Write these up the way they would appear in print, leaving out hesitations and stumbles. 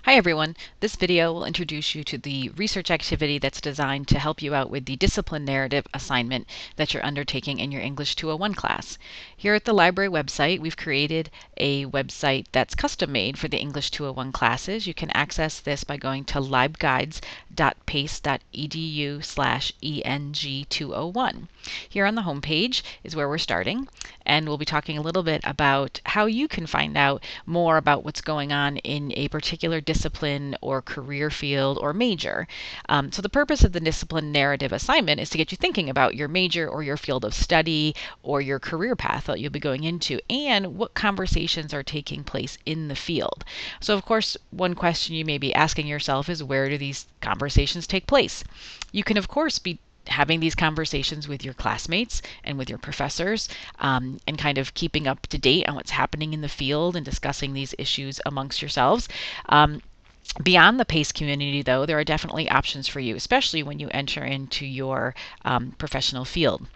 Hi everyone, this video will introduce you to the research activity that's designed to help you out with the discipline narrative assignment that you're undertaking in your English 201 class. Here at the library website, we've created a website that's custom made for the English 201 classes. You can access this by going to libguides.pace.edu/ENG201. Here on the home page is where we're starting, and we'll be talking a little bit about how you can find out more about what's going on in a particular discipline or career field or major. So the purpose of the discipline narrative assignment is to get you thinking about your major or your field of study or your career path that you'll be going into and what conversations are taking place in the field. So of course, one question you may be asking yourself is, where do these conversations take place? You can of course be having these conversations with your classmates and with your professors, and kind of keeping up to date on what's happening in the field and discussing these issues amongst yourselves. Beyond the PACE community, though, there are definitely options for you, especially when you enter into your professional field.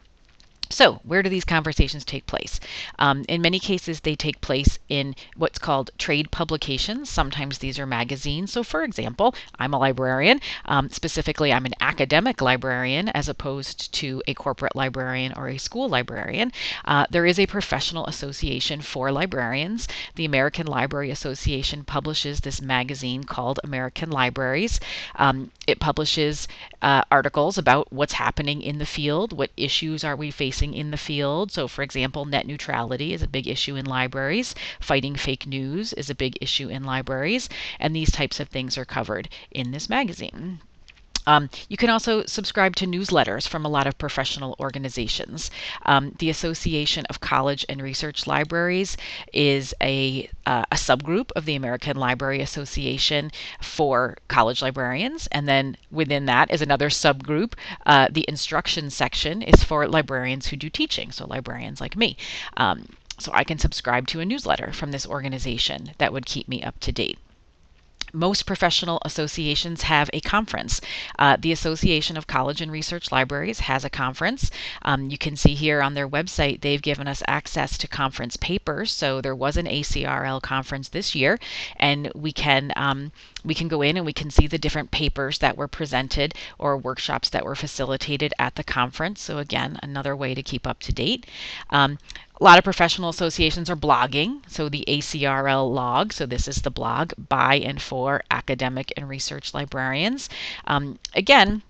So where do these conversations take place? In many cases, they take place in what's called trade publications. Sometimes these are magazines. So for example, I'm a librarian. Specifically, I'm an academic librarian as opposed to a corporate librarian or a school librarian. There is a professional association for librarians. The American Library Association publishes this magazine called American Libraries. It publishes articles about what's happening in the field, what issues are we facing in the field. So for example, net neutrality is a big issue in libraries. Fighting fake news is a big issue in libraries. And these types of things are covered in this magazine. You can also subscribe to newsletters from a lot of professional organizations. The Association of College and Research Libraries is a subgroup of the American Library Association for college librarians, and then within that is another subgroup. The instruction section is for librarians who do teaching, so librarians like me. So I can subscribe to a newsletter from this organization that would keep me up to date. Most professional associations have a conference. The Association of College and Research Libraries has a conference. You can see here on their website, they've given us access to conference papers. So there was an ACRL conference this year, and we can go in and we can see the different papers that were presented or workshops that were facilitated at the conference. So again, another way to keep up to date. A lot of professional associations are blogging, so the ACRL log, so this is the blog by and for academic and research librarians. Again,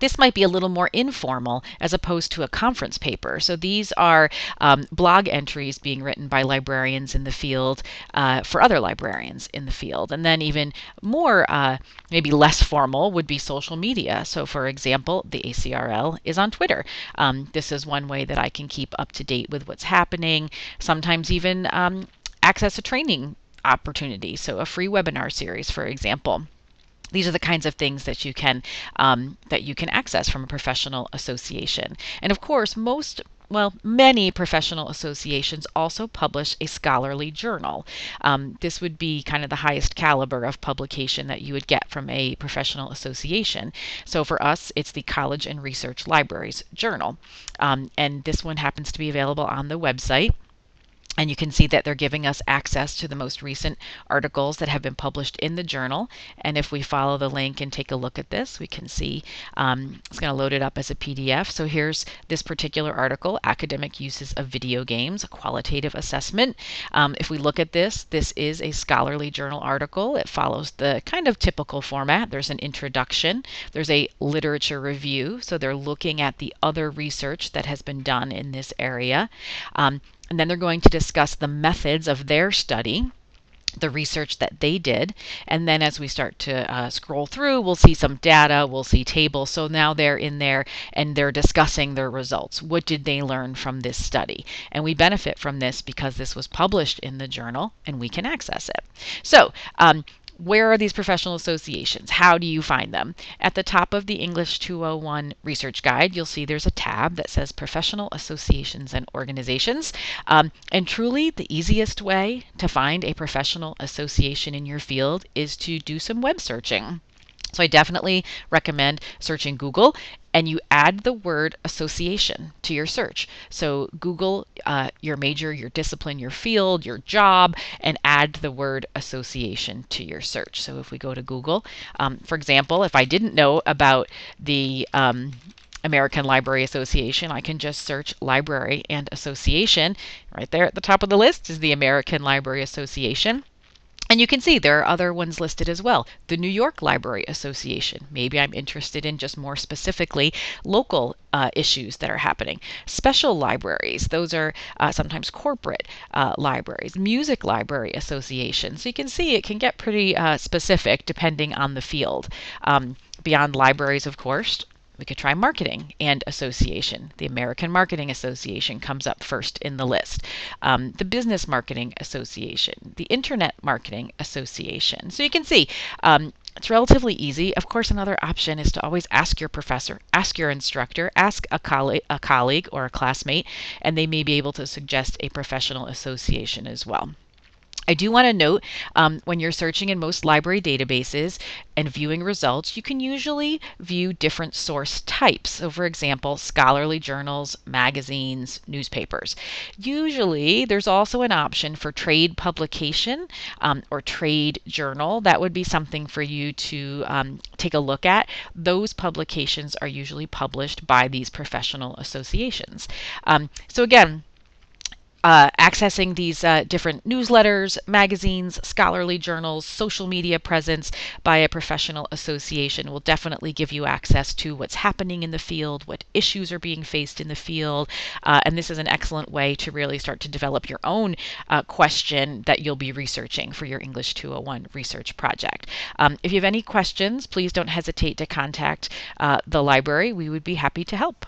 this might be a little more informal as opposed to a conference paper. So these are blog entries being written by librarians in the field for other librarians in the field. And then even more, maybe less formal, would be social media. So for example, the ACRL is on Twitter. This is one way that I can keep up to date with what's happening. Sometimes even access a training opportunity, so a free webinar series, for example. These are the kinds of things that you can access from a professional association. And of course, many professional associations also publish a scholarly journal. This would be kind of the highest caliber of publication that you would get from a professional association. So for us, it's the College and Research Libraries Journal. And this one happens to be available on the website. And you can see that they're giving us access to the most recent articles that have been published in the journal. And if we follow the link and take a look at this, we can see it's going to load it up as a PDF. So here's this particular article, Academic Uses of Video Games, a Qualitative Assessment. If we look at this is a scholarly journal article. It follows the kind of typical format. There's an introduction. There's a literature review. So they're looking at the other research that has been done in this area. And then they're going to discuss the methods of their study, the research that they did. And then as we start to scroll through, we'll see some data, we'll see tables. So now they're in there and they're discussing their results. What did they learn from this study? And we benefit from this because this was published in the journal and we can access it. So where are these professional associations? How do you find them? At the top of the English 201 Research Guide, you'll see there's a tab that says Professional Associations and Organizations. And truly, the easiest way to find a professional association in your field is to do some web searching. So I definitely recommend searching Google. and you add the word association to your search. So Google your major, your discipline, your field, your job, and add the word association to your search. So if we go to Google, for example, if I didn't know about the American Library Association, I can just search library and association. Right there at the top of the list is the American Library Association. And you can see there are other ones listed as well. The New York Library Association. Maybe I'm interested in just more specifically local issues that are happening. Special libraries. Those are sometimes corporate libraries. Music Library Association. So you can see it can get pretty specific depending on the field. Beyond libraries, of course, we could try marketing and association. The American Marketing Association comes up first in the list. The Business Marketing Association, the Internet Marketing Association. So you can see it's relatively easy. Of course, another option is to always ask your professor, ask your instructor, ask a colleague or a classmate, and they may be able to suggest a professional association as well. I do want to note when you're searching in most library databases and viewing results, you can usually view different source types. So for example, scholarly journals, magazines, newspapers. Usually there's also an option for trade publication or trade journal. That would be something for you to take a look at. Those publications are usually published by these professional associations. So again, accessing these different newsletters, magazines, scholarly journals, social media presence by a professional association will definitely give you access to what's happening in the field, what issues are being faced in the field, and this is an excellent way to really start to develop your own question that you'll be researching for your English 201 research project. If you have any questions, please don't hesitate to contact the library. We would be happy to help.